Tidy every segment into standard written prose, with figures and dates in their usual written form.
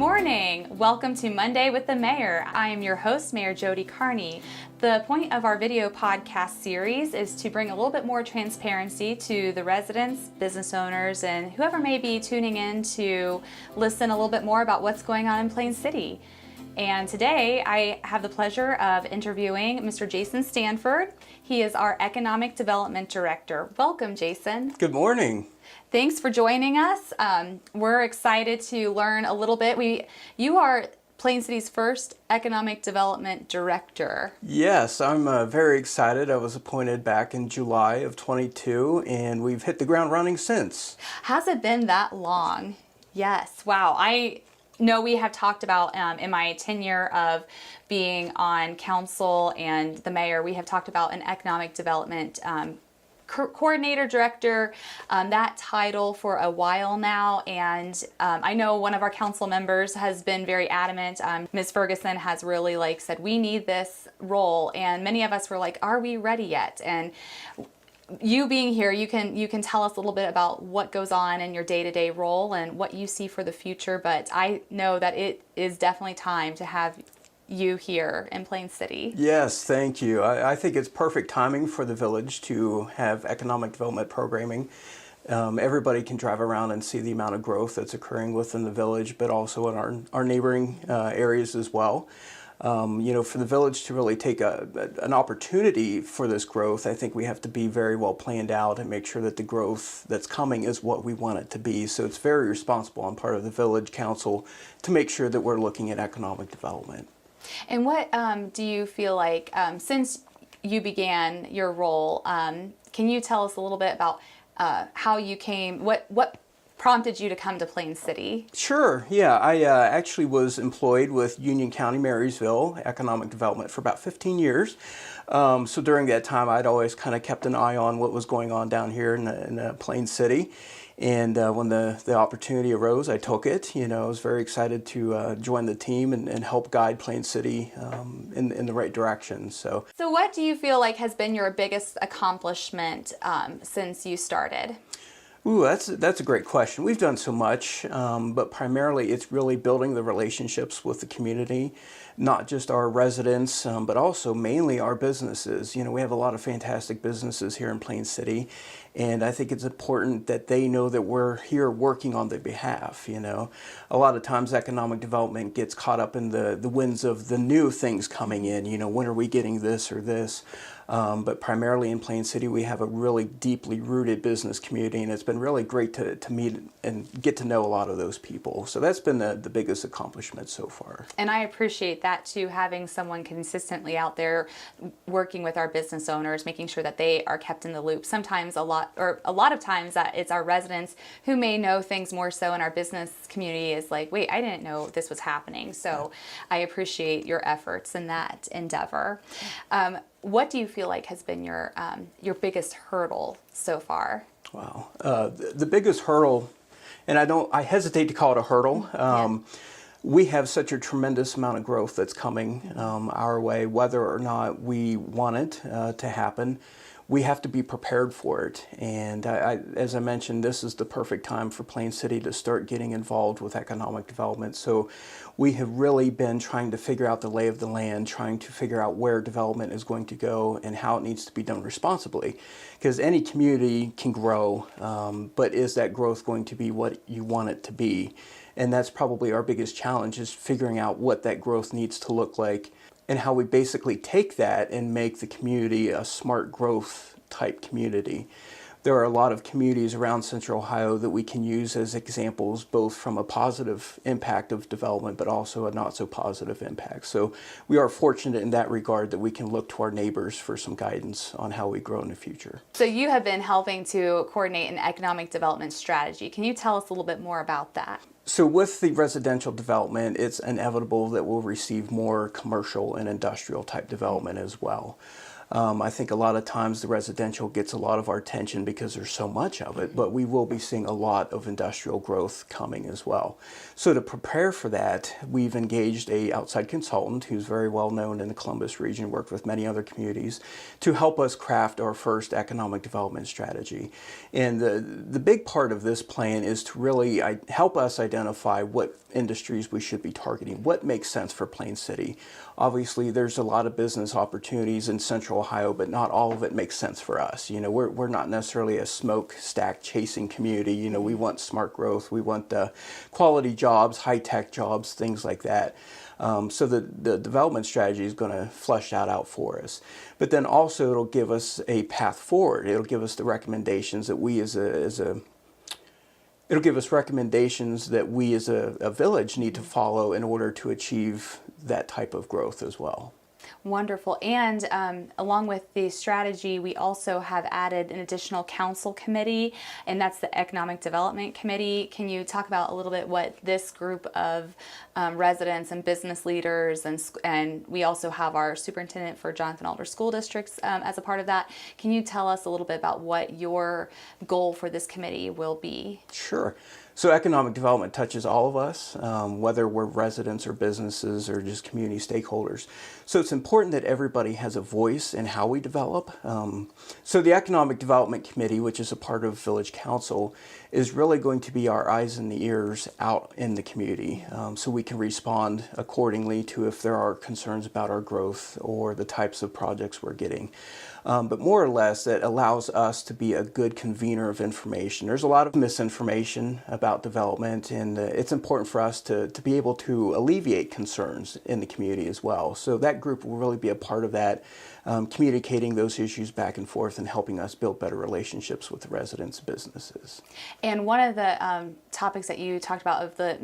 morning. Welcome to Monday with the Mayor. I am your host, Mayor Jody Carney. The point of our video podcast series is to bring a little bit more transparency to the residents, business owners, and whoever may be tuning in to listen a little bit more about what's going on in Plain City. And today I have the pleasure of interviewing Mr. Jason Stanford. He is our Economic Development Director. Welcome, Jason. Good morning. Thanks for joining us. We're excited to learn a little bit. You are Plain City's first Economic Development Director. Yes, I'm very excited. I was appointed back in July of 22, and we've hit the ground running since. Has it been that long? Yes. Wow. I know we have talked about in my tenure of being on council and the mayor, we have talked about an economic development coordinator, director, that title for a while now, and I know one of our council members has been very adamant. Ms. Ferguson has really said we need this role, and many of us were like, are we ready yet? And you being here, you can tell us a little bit about what goes on in your day-to-day role and what you see for the future, but I know that it is definitely time to have you here in Plain City. Yes, thank you. I think it's perfect timing for the village to have economic development programming. Everybody can drive around and see the amount of growth that's occurring within the village, but also in our neighboring areas as well. For the village to really take an opportunity for this growth, I think we have to be very well planned out and make sure that the growth that's coming is what we want it to be. So it's very responsible on part of the village council to make sure that we're looking at economic development. And what do you feel like, since you began your role, can you tell us a little bit about how you came, what prompted you to come to Plain City? Sure, yeah. I actually was employed with Union County, Marysville, economic development for about 15 years. So during that time, I'd always kind of kept an eye on what was going on down here in Plain City. And when the opportunity arose, I took it. I was very excited to join the team and help guide Plain City in the right direction. So what do you feel like has been your biggest accomplishment since you started? Ooh, that's a great question. We've done so much, but primarily it's really building the relationships with the community, not just our residents, but also mainly our businesses. We have a lot of fantastic businesses here in Plain City, and I think it's important that they know that we're here working on their behalf. A lot of times economic development gets caught up in the winds of the new things coming in. When are we getting this or this? But primarily in Plain City, we have a really deeply rooted business community, and it's been really great to meet and get to know a lot of those people. So that's been the biggest accomplishment so far. And I appreciate that too, having someone consistently out there working with our business owners, making sure that they are kept in the loop. Sometimes a lot of times that it's our residents who may know things more so, and our business community is like, wait, I didn't know this was happening. So I appreciate your efforts in that endeavor. What do you feel like has been your biggest hurdle so far? Wow, the biggest hurdle, and I hesitate to call it a hurdle. We have such a tremendous amount of growth that's coming our way, whether or not we want it to happen. We have to be prepared for it, and as I mentioned, this is the perfect time for Plain City to start getting involved with economic development. So we have really been trying to figure out the lay of the land, trying to figure out where development is going to go and how it needs to be done responsibly. Because any community can grow, but is that growth going to be what you want it to be? And that's probably our biggest challenge, is figuring out what that growth needs to look like, and how we basically take that and make the community a smart growth type community. There are a lot of communities around Central Ohio that we can use as examples, both from a positive impact of development, but also a not so positive impact. So we are fortunate in that regard that we can look to our neighbors for some guidance on how we grow in the future. So you have been helping to coordinate an economic development strategy. Can you tell us a little bit more about that? So with the residential development, it's inevitable that we'll receive more commercial and industrial type development as well. I think a lot of times the residential gets a lot of our attention because there's so much of it, but we will be seeing a lot of industrial growth coming as well. So to prepare for that, we've engaged a outside consultant who's very well known in the Columbus region, worked with many other communities, to help us craft our first economic development strategy. And the big part of this plan is to really help us identify what industries we should be targeting, what makes sense for Plain City. Obviously, there's a lot of business opportunities in Central Ohio, but not all of it makes sense for us. You know, we're not necessarily a smokestack chasing community. You know, we want smart growth, we want quality jobs, high-tech jobs, things like that. So the development strategy is going to flesh that out for us. But then also it'll give us a path forward. It'll give us the recommendations that we it'll give us recommendations that we as a village need to follow in order to achieve that type of growth as well. Wonderful. And along with the strategy, we also have added an additional council committee, and that's the Economic Development Committee. Can you talk about a little bit what this group of residents and business leaders, and we also have our superintendent for Jonathan Alder School Districts as a part of that. Can you tell us a little bit about what your goal for this committee will be? Sure. So economic development touches all of us, whether we're residents or businesses or just community stakeholders. So it's important that everybody has a voice in how we develop. So the Economic Development Committee, which is a part of Village Council, is really going to be our eyes and the ears out in the community, so we can respond accordingly to if there are concerns about our growth or the types of projects we're getting. But more or less, it allows us to be a good convener of information. There's a lot of misinformation about development, and it's important for us to be able to alleviate concerns in the community as well. So that group will really be a part of that, communicating those issues back and forth and helping us build better relationships with the residents and businesses. And one of the topics that you talked about of the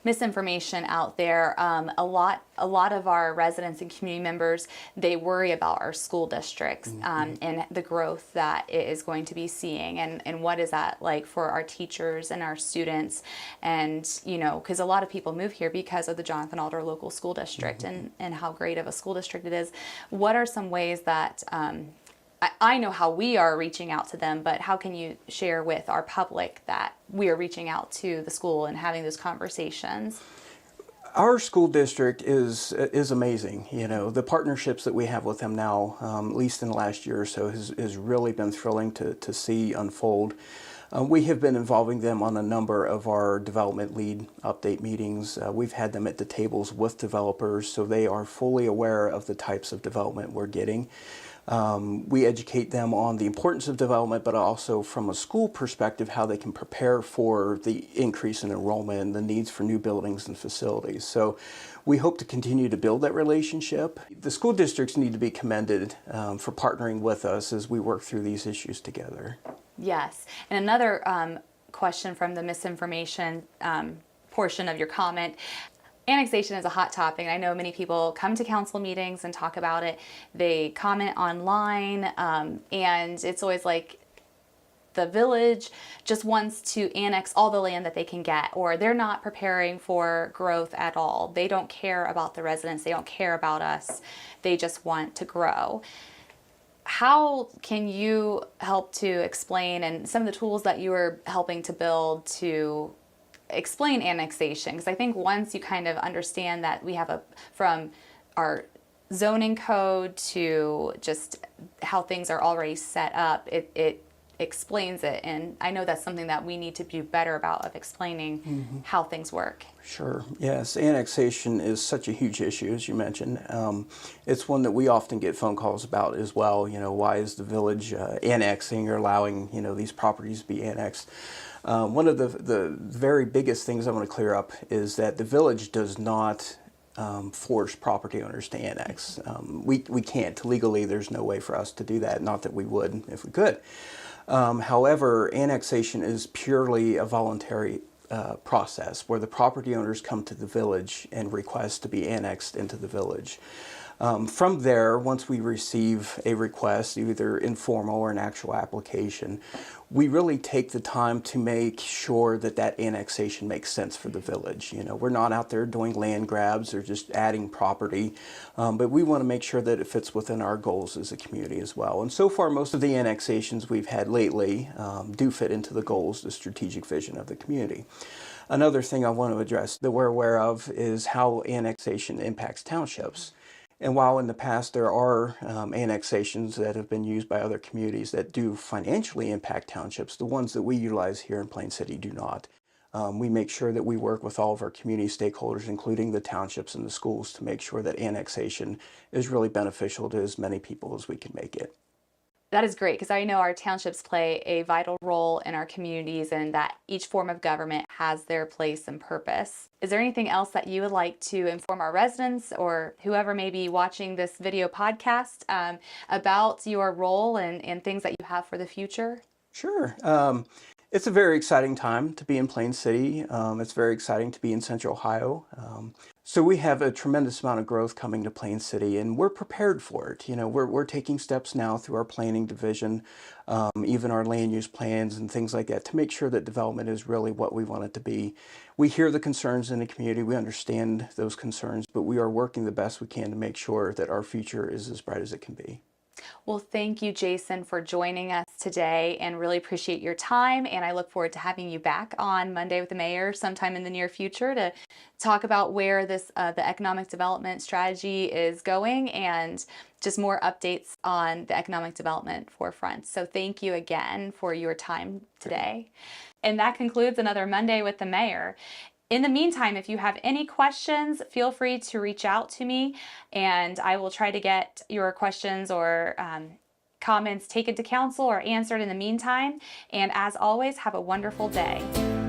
misinformation out there, a lot of our residents and community members, they worry about our school districts and the growth that it is going to be seeing, and what is that like for our teachers and our students, and you know, because a lot of people move here because of the Jonathan Alder Local School District and how great of a school district it is. What are some ways that I know how we are reaching out to them, but how can you share with our public that we are reaching out to the school and having those conversations? Our school district is amazing. You know, the partnerships that we have with them now, at least in the last year or so, has really been thrilling to see unfold. We have been involving them on a number of our development lead update meetings. We've had them at the tables with developers, so they are fully aware of the types of development we're getting. We educate them on the importance of development, but also from a school perspective, how they can prepare for the increase in enrollment and the needs for new buildings and facilities. So we hope to continue to build that relationship. The school districts need to be commended for partnering with us as we work through these issues together. Yes. And another question from the misinformation portion of your comment. Annexation is a hot topic. I know many people come to council meetings and talk about it. They comment online, and it's always like the village just wants to annex all the land that they can get, or they're not preparing for growth at all. They don't care about the residents. They don't care about us. They just want to grow. How can you help to explain, and some of the tools that you are helping to build to explain annexation? Because I think once you kind of understand that we have from our zoning code to just how things are already set up, it explains it. And I know that's something that we need to do better about, of explaining how things work. Sure. Yes, annexation is such a huge issue, as you mentioned. It's one that we often get phone calls about as well. You know, why is the village annexing or allowing, you know, these properties to be annexed? One of the very biggest things I want to clear up is that the village does not force property owners to annex. We can't. Legally, there's no way for us to do that, not that we would if we could. However, annexation is purely a voluntary process where the property owners come to the village and request to be annexed into the village. From there, once we receive a request, either informal or an actual application, we really take the time to make sure that that annexation makes sense for the village. You know, we're not out there doing land grabs or just adding property, but we want to make sure that it fits within our goals as a community as well. And so far, most of the annexations we've had lately do fit into the goals, the strategic vision of the community. Another thing I want to address that we're aware of is how annexation impacts townships. And while in the past there are annexations that have been used by other communities that do financially impact townships, the ones that we utilize here in Plain City do not. We make sure that we work with all of our community stakeholders, including the townships and the schools, to make sure that annexation is really beneficial to as many people as we can make it. That is great, because I know our townships play a vital role in our communities and that each form of government has their place and purpose. Is there anything else that you would like to inform our residents or whoever may be watching this video podcast about your role and things that you have for the future? Sure. It's a very exciting time to be in Plain City. It's very exciting to be in Central Ohio. So we have a tremendous amount of growth coming to Plain City, and we're prepared for it. You know, we're taking steps now through our planning division, even our land use plans and things like that, to make sure that development is really what we want it to be. We hear the concerns in the community, we understand those concerns, but we are working the best we can to make sure that our future is as bright as it can be. Well, thank you, Jason, for joining us today, and really appreciate your time. And I look forward to having you back on Monday with the Mayor sometime in the near future to talk about where this the economic development strategy is going and just more updates on the economic development forefront. So thank you again for your time today. And that concludes another Monday with the Mayor. In the meantime, if you have any questions, feel free to reach out to me and I will try to get your questions or comments taken to council or answered in the meantime. And as always, have a wonderful day.